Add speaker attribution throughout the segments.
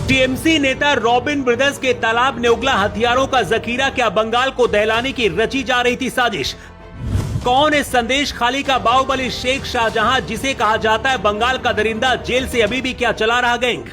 Speaker 1: TMC नेता robin brothers के तालाब ने उगला हथियारों का जखीरा, क्या बंगाल को दहलाने की रची जा रही थी साजिश? कौन है संदेश खाली का बाहुबली शेख शाहजहां, जिसे कहा जाता है बंगाल का दरिंदा? जेल से अभी भी क्या चला रहा गैंग?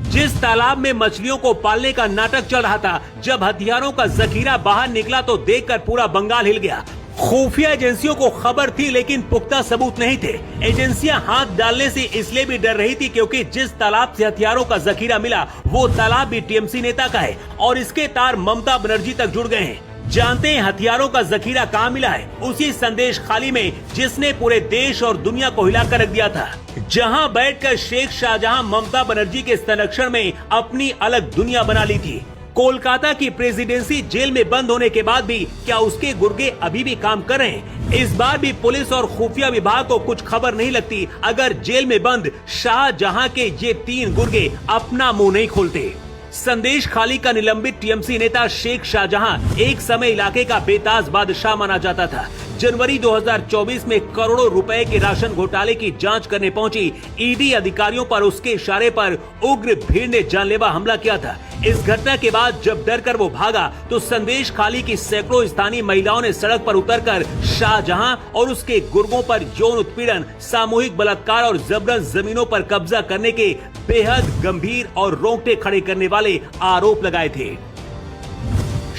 Speaker 1: जिस तालाब में मछलियों को पालने का नाटक चल रहा था, जब हथियारों का जखीरा बाहर निकला तो देखकर पूरा बंगाल हिल गया। खुफिया एजेंसियों को खबर थी लेकिन पुख्ता सबूत नहीं थे। एजेंसियां हाथ डालने से इसलिए भी डर रही थी क्योंकि जिस तालाब से हथियारों का जखीरा मिला वो तालाब भी टीएमसी नेता का है और इसके तार ममता बनर्जी तक जुड़ गए हैं। जानते हैं हथियारों का जखीरा कहाँ मिला है? उसी संदेश खाली में जिसने पूरे देश और दुनिया को हिलाकर रख दिया था, जहां बैठकर शेख शाहजहां ममता बनर्जी के संरक्षण में अपनी अलग दुनिया बना ली थी। कोलकाता की प्रेसिडेंसी जेल में बंद होने के बाद भी क्या उसके गुर्गे अभी भी काम कर रहे हैं? इस बार भी पुलिस और खुफिया विभाग को कुछ खबर नहीं लगती अगर जेल में बंद शाहजहां के ये 3 गुर्गे अपना मुंह नहीं खोलते। संदेश खाली का निलंबित टीएमसी नेता शेख शाहजहां एक समय इलाके का बेताज बादशाह माना जाता था। जनवरी 2024 में करोड़ों रुपए के राशन घोटाले की जांच करने पहुंची ईडी अधिकारियों पर उसके इशारे पर उग्र भीड़ ने जानलेवा हमला किया था। इस घटना के बाद जब डरकर वो भागा तो संदेश खाली की सैकड़ों स्थानीय महिलाओं ने सड़क पर उतरकर शाहजहां और उसके गुर्गों पर यौन उत्पीड़न, सामूहिक बलात्कार और जबरन जमीनों पर कब्जा करने के बेहद गंभीर और रोंगटे खड़े करने वाले आरोप लगाए थे।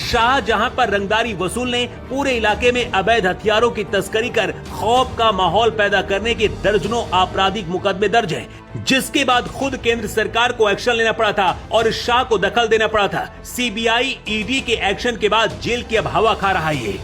Speaker 1: शाहजहां पर रंगदारी वसूलने, पूरे इलाके में अवैध हथियारों की तस्करी कर खौफ का माहौल पैदा करने के दर्जनों आपराधिक मुकदमे दर्ज हैं, जिसके बाद खुद केंद्र सरकार को एक्शन लेना पड़ा था और शाह को दखल देना पड़ा था। सीबीआई, ईडी के एक्शन के बाद जेल की अब हवा खा रहा है।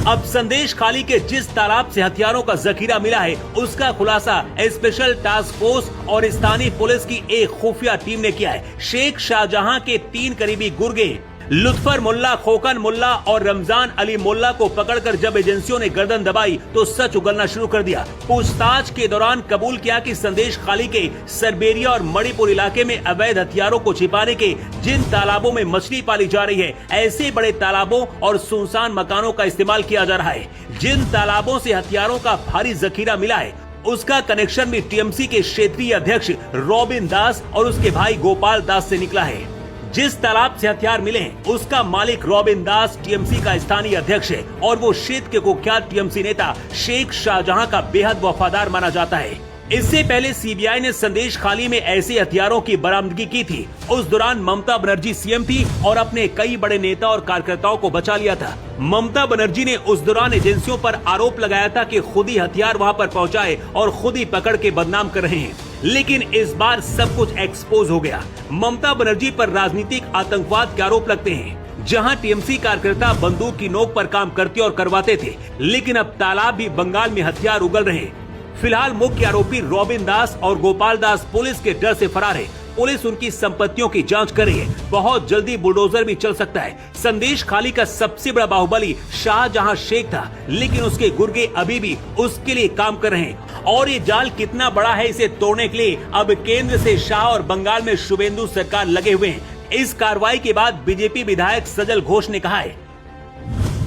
Speaker 1: अब संदेश खाली के जिस तालाब से हथियारों का जखीरा मिला है उसका खुलासा स्पेशल टास्क फोर्स और स्थानीय पुलिस की एक खुफिया टीम ने किया है। शेख शाहजहां के 3 करीबी गुर्गे लुत्फर मुल्ला, खोकन मुल्ला और रमजान अली मुल्ला को पकड़कर जब एजेंसियों ने गर्दन दबाई तो सच उगलना शुरू कर दिया। पूछताछ के दौरान कबूल किया कि संदेश खाली के सरबेरिया और मणिपुर इलाके में अवैध हथियारों को छिपाने के जिन तालाबों में मछली पाली जा रही है, ऐसे बड़े तालाबों और सुनसान मकानों का इस्तेमाल किया जा रहा है। जिन तालाबों से हथियारों का भारी जखीरा मिला है उसका कनेक्शन भी टीएमसी के क्षेत्रीय अध्यक्ष रॉबिन दास और उसके भाई गोपाल दास से निकला है। जिस तालाब से हथियार मिले हैं उसका मालिक रॉबिन दास टीएमसी का स्थानीय अध्यक्ष है और वो क्षेत्र के कुख्यात टीएमसी नेता शेख शाहजहां का बेहद वफादार माना जाता है। इससे पहले सीबीआई ने संदेश खाली में ऐसे हथियारों की बरामदगी की थी। उस दौरान ममता बनर्जी सीएम थी और अपने कई बड़े नेता और कार्यकर्ताओं को बचा लिया था। ममता बनर्जी ने उस दौरान एजेंसियों पर आरोप लगाया था कि खुद ही हथियार वहां पर पहुंचाए और खुद ही पकड़ के बदनाम कर रहे हैं, लेकिन इस बार सब कुछ एक्सपोज हो गया। ममता बनर्जी पर राजनीतिक आतंकवाद के आरोप लगते हैं। जहां टीएमसी कार्यकर्ता बंदूक की नोक पर काम करते और करवाते थे, लेकिन अब तालाब भी बंगाल में हथियार उगल रहे हैं। फिलहाल मुख्य आरोपी रॉबिन दास और गोपाल दास पुलिस के डर से फरार है। पुलिस उनकी संपत्तियों की जांच कर रही है। बहुत जल्दी बुलडोजर भी चल सकता है। संदेश खाली का सबसे बड़ा बाहुबली शाहजहां शेख था, लेकिन उसके गुर्गे अभी भी उसके लिए काम कर रहे हैं और ये जाल कितना बड़ा है इसे तोड़ने के लिए अब केंद्र से शाह और बंगाल में शुभेंदु सरकार लगे हुए हैं। इस कार्रवाई के बाद बीजेपी विधायक सजल घोष ने कहा है,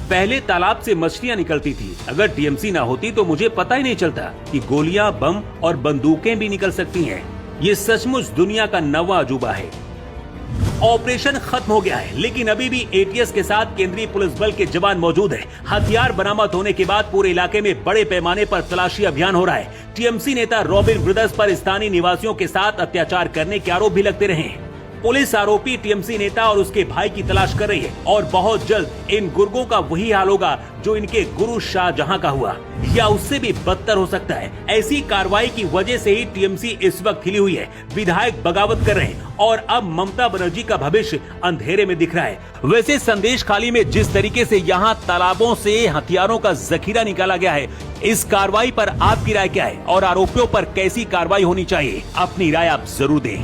Speaker 1: पहले तालाब से मछलियां निकलती थी, अगर टीएमसी ना होती तो मुझे पता ही नहीं चलता कि गोलियां, बम और बंदूकें भी निकल सकती हैं। ये सचमुच दुनिया का नवा अजूबा है। ऑपरेशन खत्म हो गया है, लेकिन अभी भी एटीएस के साथ केंद्रीय पुलिस बल के जवान मौजूद हैं। हथियार बरामद होने के बाद पूरे इलाके में बड़े पैमाने पर तलाशी अभियान हो रहा है। टीएमसी नेता रॉबिन ब्रदर्स पर स्थानीय निवासियों के साथ अत्याचार करने के आरोप भी लगते रहे हैं। पुलिस आरोपी टीएमसी नेता और उसके भाई की तलाश कर रही है और बहुत जल्द इन गुर्गों का वही हाल होगा जो इनके गुरु शाहजहां का हुआ, या उससे भी बदतर हो सकता है। ऐसी कार्रवाई की वजह से ही टीएमसी इस वक्त हिली हुई है। विधायक बगावत कर रहे हैं और अब ममता बनर्जी का भविष्य अंधेरे में दिख रहा है। वैसे संदेश खाली में जिस तरीके से यहाँ तालाबों से हथियारों का जखीरा निकाला गया है, इस कार्रवाई पर आपकी राय क्या है और आरोपियों पर कैसी कार्रवाई होनी चाहिए? अपनी राय आप जरूर दें।